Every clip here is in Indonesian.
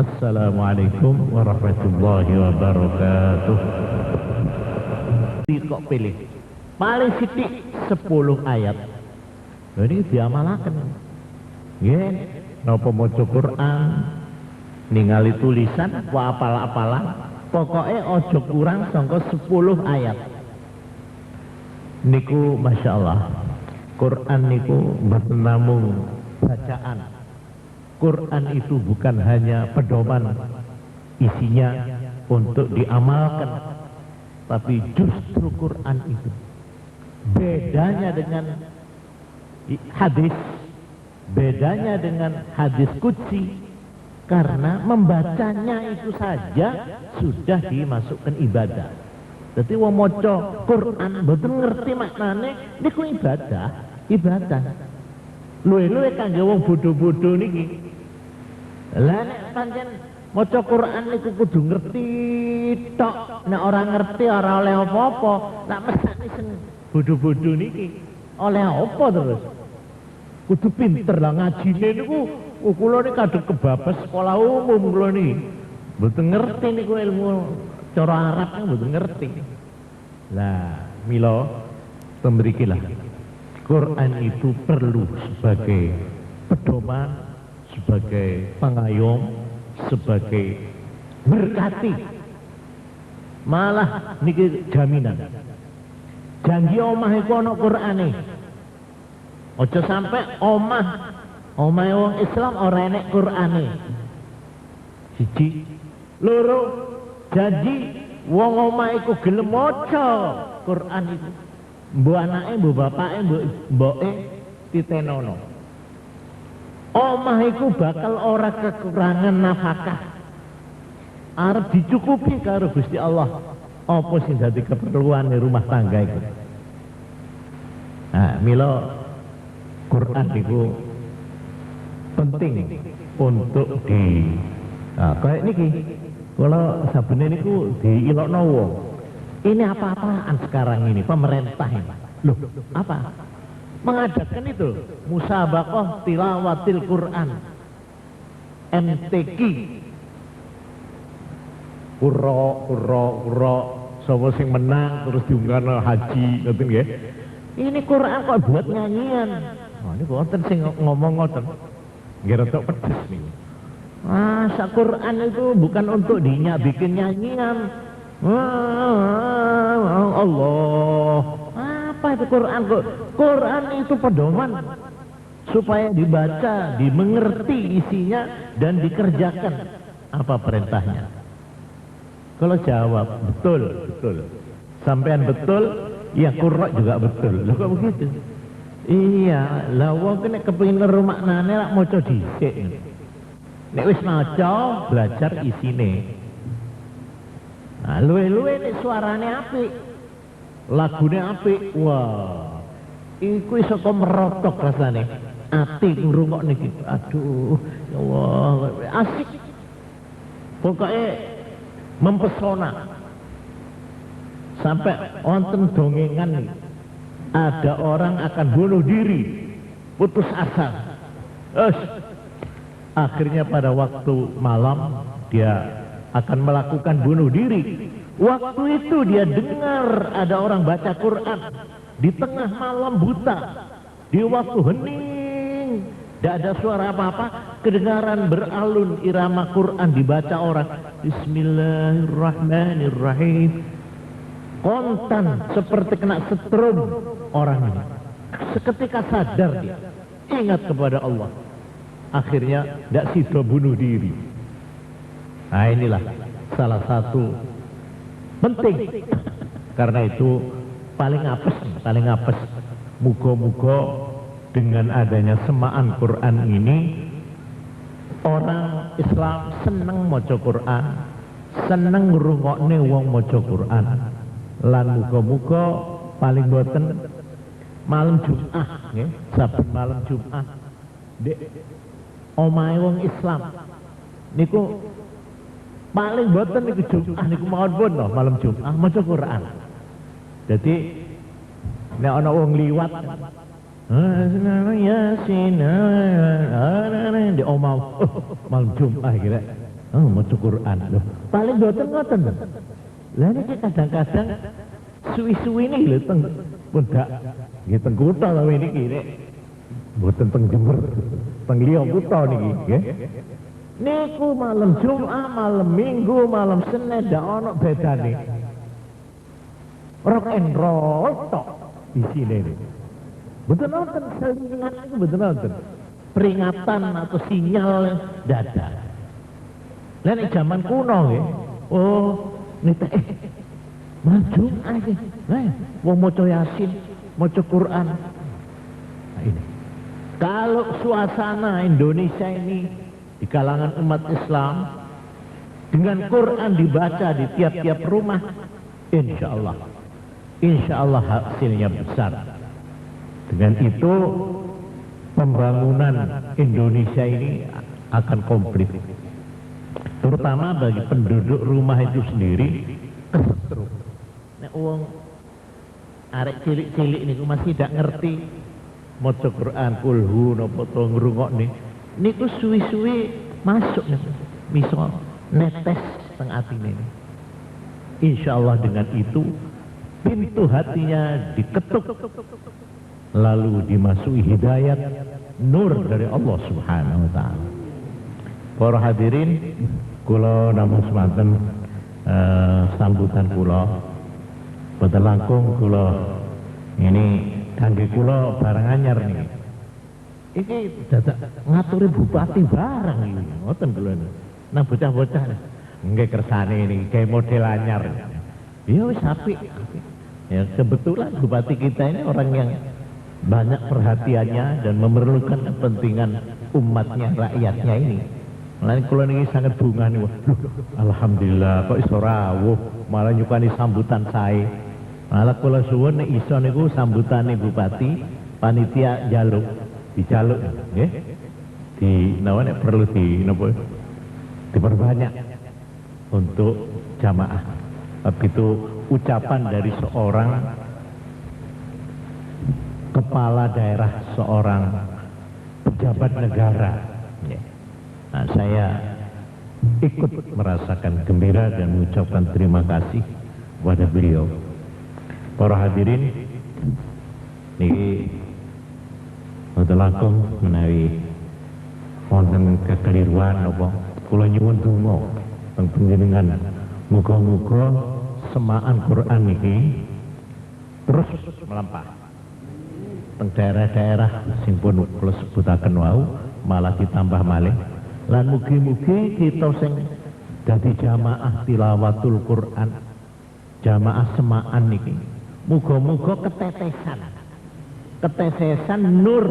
Assalamualaikum warahmatullahi wabarakatuh. Kok pilih paling sithik 10 ayat. Jadi diamalaken. Nggih, napa maca Quran, ningali tulisan, wa apal-apalan, pokoke aja kurang sangka 10 ayat. Niku masyaallah. Quran niku mboten namung bacaan. Quran itu bukan hanya pedoman isinya untuk diamalkan, tapi justru Quran itu bedanya dengan hadis, bedanya dengan hadis qudsi, karena membacanya itu saja sudah dimasukkan ibadah. Jadi wong maca Quran mboten ngerti maknane niku ibadah. Luwe-luwe kangge wong bodho-bodho niki. Lah nek pancen maca Quran niku kudu ngerti tok. Nek ora ngerti ora oleh apa-apa. Lah mesake sing bodho-bodho niki oleh apa terus? Kudu pinter lah ngajine niku. Kula niki kadung kebabas sekolah umum kula niki. Mboten ngerti niku ilmu cara Arab niku mboten ngerti. Lah mila pemberikilah Quran itu perlu sebagai pedoman, sebagai pengayom, sebagai berkati. Malah niki jaminan. Janji omah iku ana Qur'ane. Aja sampe omahe wong Islam ora enek Qur'ane. Siji, loro, janji wong omah iku gelem maca Qur'an itu. Mbok anake, mbok bapake, mboke titenono. Omah iku bakal ora kekurangan nafkah. Arep dicukupi karo Gusti Allah. Apa sing dadi keperluan rumah tangga iku? Nah, mila Quran itu penting untuk kayak niki. Kalau sabene niku diilokno wong. Ini apa-apaan sekarang ini pemerintah ini? Loh, apa? Mengadakan itu musabaqah tilawatil Quran. MTQ. Kura sapa sing menang terus diunggahno haji ngoten nggih. Ini Quran kok buat nyanyian. Oh, ini wonten sing ngomong ngoten. Nggih rada pedes nih. Masa Quran itu bukan untuk bikin nyanyian. Allah, apa itu Quran? Quran itu pedoman supaya dibaca, dimengerti isinya dan dikerjakan apa perintahnya. Kalau jawab betul, sampean betul, ya Quran juga betul. Loh kok begitu? Iya, lah wong kene kepengin ngeru maknane lak maca dhisik. Nek wis maca, belajar isine. Nah, luwe-luwe nek suarane apik, lagune apik, wah, iku iso kok merotok rasane. Ati ngrungokne iki, aduh, ya Allah, asik. Pokoknya mempesona. Sampai wonten dongengan nih, ada orang akan bunuh diri, putus asa. Akhirnya pada waktu malam dia akan melakukan bunuh diri. Waktu itu dia dengar ada orang baca Quran di tengah malam buta, di waktu hening, tidak ada suara apa-apa, kedengaran beralun irama Quran dibaca orang. Bismillahirrahmanirrahim. Kontan seperti kena setrum orang ini. Seketika sadar dia, ingat kepada Allah. Akhirnya tidak sida bunuh diri. Nah inilah salah satu penting. Karena itu paling apes. Muga-muga dengan adanya semaan Quran ini, orang Islam seneng maca Quran, seneng ngrungokne wong maca Quran. Lan muga-muga paling boten malam Jumat nggih, saben malam Jumat dek omahe wong Islam niku paling boten niku Jumat niku mawon pun no, malam Jumat maca Quran. Jadi nek ana wong liwat Yasin di omah malam Jumat kira maca Quran lho paling mboten ngoten lha niki kadang-kadang suwi-suwi niki lho teng pundak nggih teng kutha tapi niki nek mboten teng Jember teng liya kutha niki nggih niku malam Jumat malam Minggu malam Senin ndak ono bedane rock and roll tok di sini nih. Betul nonton selingan itu betul nonton peringatan atau sinyal dada. Lain zaman kuno ya. Oh, nita maju aja. Nah, mau maca Yasin, maca Quran. Nah, ini. Kalau suasana Indonesia ini di kalangan umat Islam dengan Quran dibaca di tiap-tiap rumah, insya Allah hasilnya besar. Dengan itu pembangunan Indonesia ini akan komplit. Terutama bagi penduduk rumah itu sendiri kesetrum. Nek wong arek cilik-cilik niku masih tidak ngerti maca Quran kulhu napa to ngrungokne. Niku suwi-suwi masuk misal netes teng atine. Insyaallah dengan itu pintu hatinya diketuk lalu dimasuki hidayat nur dari Allah Subhanahu wa taala. Para hadirin, kula namung semanten sambutan kula boten langkung kula ini kangge kula barang anyar niki. Iki dadak ngaturi bupati barang iki. Ngoten kula. Nang bocah-bocah nggih kersane niki kayak model anyar. Ya wis apik. Ya kebetulan bupati kita ini orang yang banyak perhatiannya dan memerlukan kepentingan umatnya, rakyatnya ini. Lain kula niki sangat bunga nih, alhamdulillah kok iso rawuh, malah nyukani sambutan sae. Malah kula suwun nek iso niku sambutane bupati, panitia jaluk, dijaluk nggih. Di nawa nek perlu di napa diperbanyak untuk jamaah. Begitu ucapan dari seorang kepala daerah, seorang pejabat negara. Nah, saya ikut merasakan gembira dan mengucapkan terima kasih kepada beliau. Para hadirin, niki wonten langkung menawi wonten kekeliruan napa kula nyuwun donga teng panjenengan muga-muga semaan Quran niki terus melampah teng daerah-daerah sing pun kula sebutaken wau malah ditambah malih lan mugi-mugi kita sing dadi jamaah tilawatul Quran jamaah semaan niki muga-muga ketetesan nur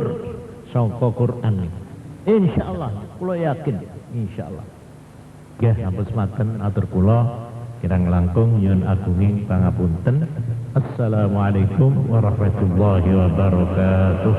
saka Quran niki insyaallah kula yakin insyaallah nggih sampun semanten atur kula kirang langkung nyuwun agunging pangapunten. Assalamualaikum warahmatullahi wabarakatuh.